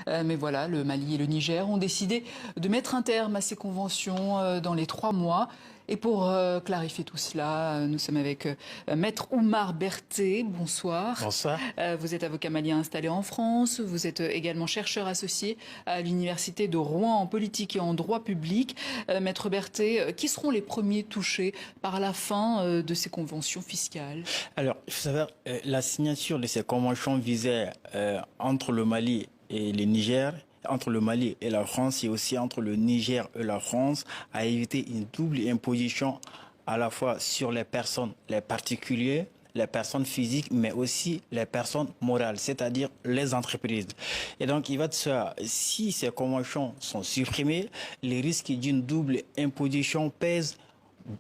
Mais voilà, le Mali et le Niger ont décidé de mettre un terme à ces conventions dans les 3 mois. Et pour clarifier tout cela, nous sommes avec Maître Oumar Berthé. Bonsoir. Bonsoir. Vous êtes avocat malien installé en France. Vous êtes également chercheur associé à l'Université de Rouen en politique et en droit public. Maître Berthé, qui seront les premiers touchés par la fin de ces conventions fiscales? Alors, il faut savoir, la signature de ces conventions visait entre le Mali et le Niger, entre le Mali et la France et aussi entre le Niger et la France, à éviter une double imposition à la fois sur les personnes, les particuliers, les personnes physiques, mais aussi les personnes morales, c'est-à-dire les entreprises. Et donc, il va de ça, si ces conventions sont supprimées, les risques d'une double imposition pèsent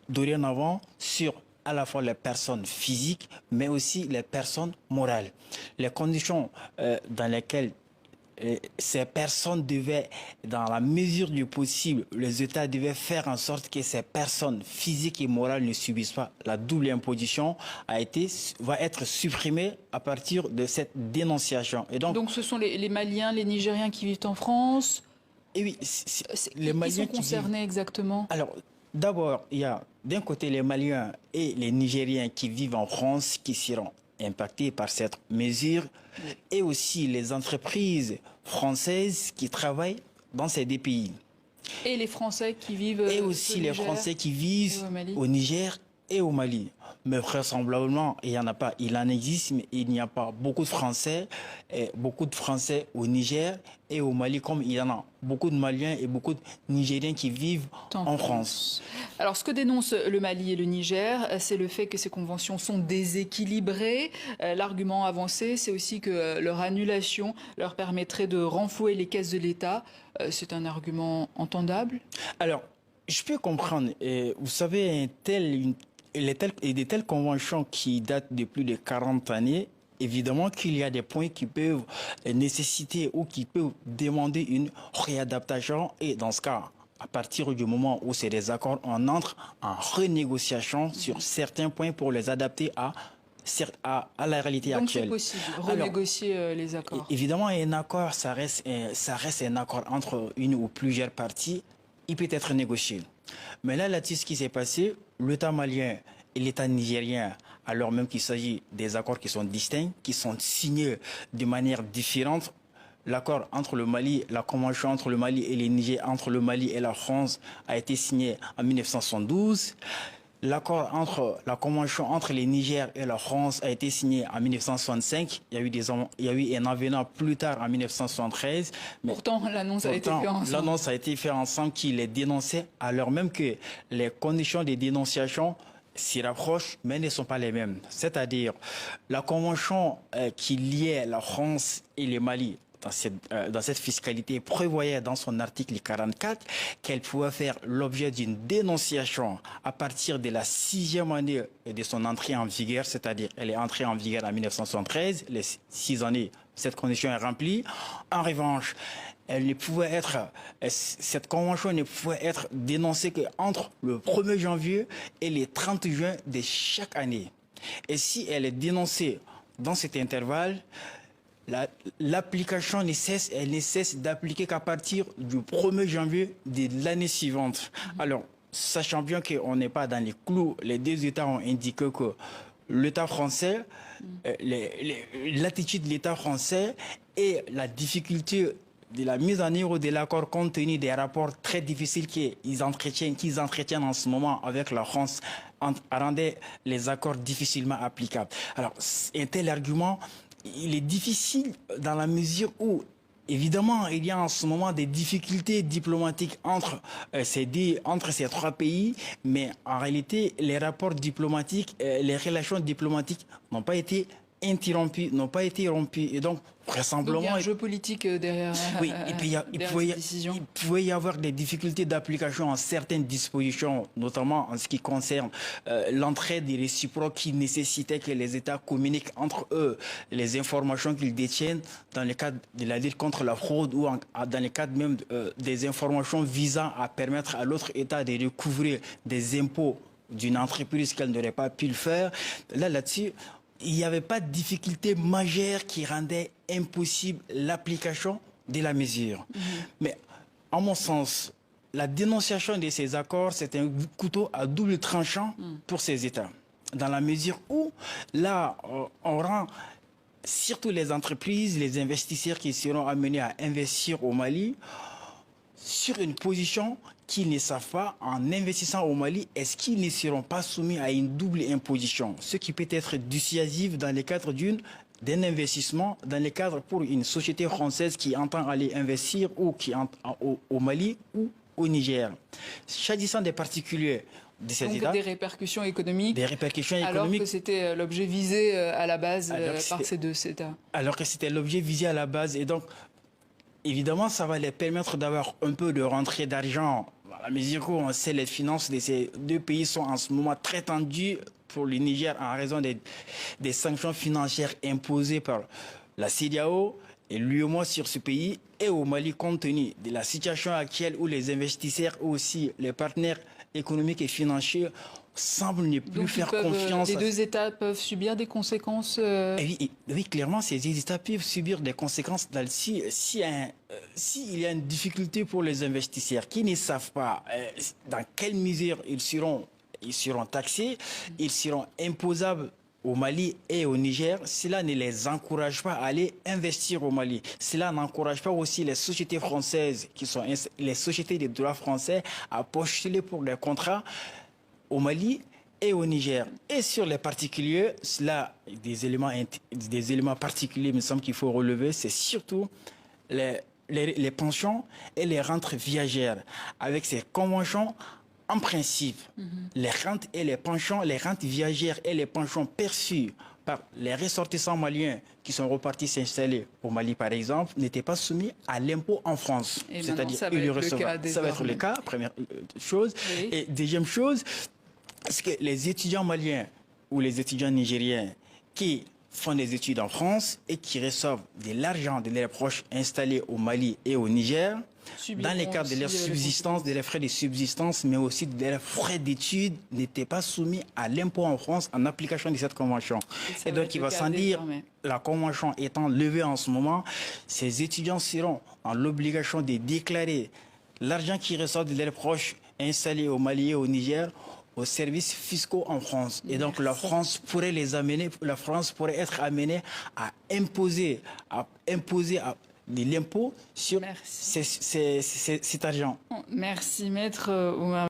dorénavant sur à la fois les personnes physiques, mais aussi les personnes morales. Les conditions dans lesquelles ces personnes devaient, dans la mesure du possible, les États devaient faire en sorte que ces personnes physiques et morales ne subissent pas la double imposition va être supprimée à partir de cette dénonciation. Et donc ce sont les Maliens, les Nigériens qui vivent en France? Et oui, les Maliens qui sont concernés exactement? Alors, d'abord, il y a d'un côté les Maliens et les Nigériens qui vivent en France qui seront impactés par cette mesure, et aussi les entreprises françaises qui travaillent dans ces deux pays. Et les Français qui vivent et aussi les Français qui vivent au Niger et au Mali. Mais vraisemblablement, il y en a pas, il en existe, mais il n'y a pas beaucoup de Français au Niger et au Mali, comme il y en a beaucoup de Maliens et beaucoup de Nigériens qui vivent en France. Alors, ce que dénoncent le Mali et le Niger, c'est le fait que ces conventions sont déséquilibrées. L'argument avancé, c'est aussi que leur annulation leur permettrait de renflouer les caisses de l'État. C'est un argument entendable? Alors, je peux comprendre. Vous savez, des telles conventions qui datent de plus de 40 années, évidemment qu'il y a des points qui peuvent nécessiter ou qui peuvent demander une réadaptation. Et dans ce cas, à partir du moment où c'est des accords, on entre en renégociation sur certains points pour les adapter à la réalité actuelle. Donc c'est possible, renégocier les accords. Évidemment, un accord, ça reste un accord entre une ou plusieurs parties. Il peut être négocié. Mais là-dessus, ce qui s'est passé, l'État malien et l'État nigérien, alors même qu'il s'agit des accords qui sont distincts, qui sont signés de manière différente, l'accord entre le Mali, la convention entre le Mali et le Niger, entre le Mali et la France a été signé en 1972. L'accord la convention entre le Niger et la France a été signé en 1965. Il y a eu un avenant plus tard en 1973. Pourtant, l'annonce a été faite ensemble. L'annonce a été faite ensemble qui les dénonçait, alors même que les conditions de dénonciation s'y rapprochent, mais ne sont pas les mêmes. C'est-à-dire, la convention qui liait la France et le Mali dans cette fiscalité prévoyait dans son article 44 qu'elle pouvait faire l'objet d'une dénonciation à partir de la 6e année de son entrée en vigueur, c'est-à-dire elle est entrée en vigueur en 1973, les 6 années, cette condition est remplie. En revanche, cette convention ne pouvait être dénoncée qu'entre le 1er janvier et le 30 juin de chaque année. Et si elle est dénoncée dans cet intervalle, l'application ne cesse d'appliquer qu'à partir du 1er janvier de l'année suivante. Alors, sachant bien qu'on n'est pas dans les clous, les deux États ont indiqué que l'État français, l'attitude de l'État français et la difficulté de la mise en œuvre de l'accord compte tenu des rapports très difficiles qu'ils entretiennent en ce moment avec la France rendaient les accords difficilement applicables. Alors, un tel argument, il est difficile dans la mesure où, évidemment, il y a en ce moment des difficultés diplomatiques entre ces trois pays, mais en réalité, les rapports diplomatiques, les relations diplomatiques n'ont pas été interrompues, n'ont pas été rompues. Et donc, vraisemblablement... Donc, il y a un jeu politique derrière oui, et puis il pouvait y avoir des difficultés d'application en certaines dispositions, notamment en ce qui concerne l'entraide des réciproques qui nécessitait que les États communiquent entre eux les informations qu'ils détiennent dans le cadre de la lutte contre la fraude ou dans le cadre même des informations visant à permettre à l'autre État de recouvrer des impôts d'une entreprise qu'elle n'aurait pas pu le faire. Là-dessus, il n'y avait pas de difficulté majeure qui rendait impossible l'application de la mesure. Mais en mon sens, la dénonciation de ces accords, c'est un couteau à double tranchant pour ces États. Dans la mesure où, là, on rend surtout les entreprises, les investisseurs qui seront amenés à investir au Mali sur une position qu'ils ne savent pas, en investissant au Mali, est-ce qu'ils ne seront pas soumis à une double imposition, ce qui peut être dissuasif dans le cadre d'un investissement, dans le cadre pour une société française qui entend aller investir ou au Mali ou au Niger. S'agissant des particuliers de ces États, des répercussions économiques, alors que c'était l'objet visé à la base par ces deux États. Alors que c'était l'objet visé à la base, et donc évidemment ça va les permettre d'avoir un peu de rentrée d'argent. À la mesure où on sait les finances de ces deux pays sont en ce moment très tendues pour le Niger en raison des sanctions financières imposées par la CEDEAO et l'UEMOA sur ce pays, et au Mali compte tenu de la situation actuelle où les investisseurs ou aussi les partenaires économiques et financiers semblent ne plus faire confiance. Les deux États peuvent subir des conséquences Oui, clairement, ces États peuvent subir des conséquences s'il y a une difficulté pour les investisseurs qui ne savent pas dans quelle mesure ils seront taxés, ils seront imposables au Mali et au Niger. Cela ne les encourage pas à aller investir au Mali. Cela n'encourage pas aussi les sociétés françaises, qui sont les sociétés de droit français, à postuler pour des contrats au Mali et au Niger. Et sur les particuliers, cela, des éléments particuliers, il me semble qu'il faut relever, c'est surtout les pensions et les rentes viagères. Avec ces conventions, en principe, les rentes et les pensions, les rentes viagères et les pensions perçues par les ressortissants maliens qui sont repartis s'installer au Mali, par exemple, n'étaient pas soumis à l'impôt en France. C'est-à-dire ça va être le cas, première chose. Oui. Et deuxième chose, c'est que les étudiants maliens ou les étudiants nigériens qui font des études en France et qui reçoivent de l'argent de leurs proches installés au Mali et au Niger, dans le cadre de leur subsistance, de leurs frais de subsistance, mais aussi de leurs frais d'études, n'étaient pas soumis à l'impôt en France en application de cette convention. Et donc, il va sans dire, la convention étant levée en ce moment, ces étudiants seront en l'obligation de déclarer l'argent qui ressort de leurs proches installés au Mali et au Niger aux services fiscaux en France. Et donc la France pourrait être amenée à imposer de l'impôt sur cet argent. Merci, Maître Oumar.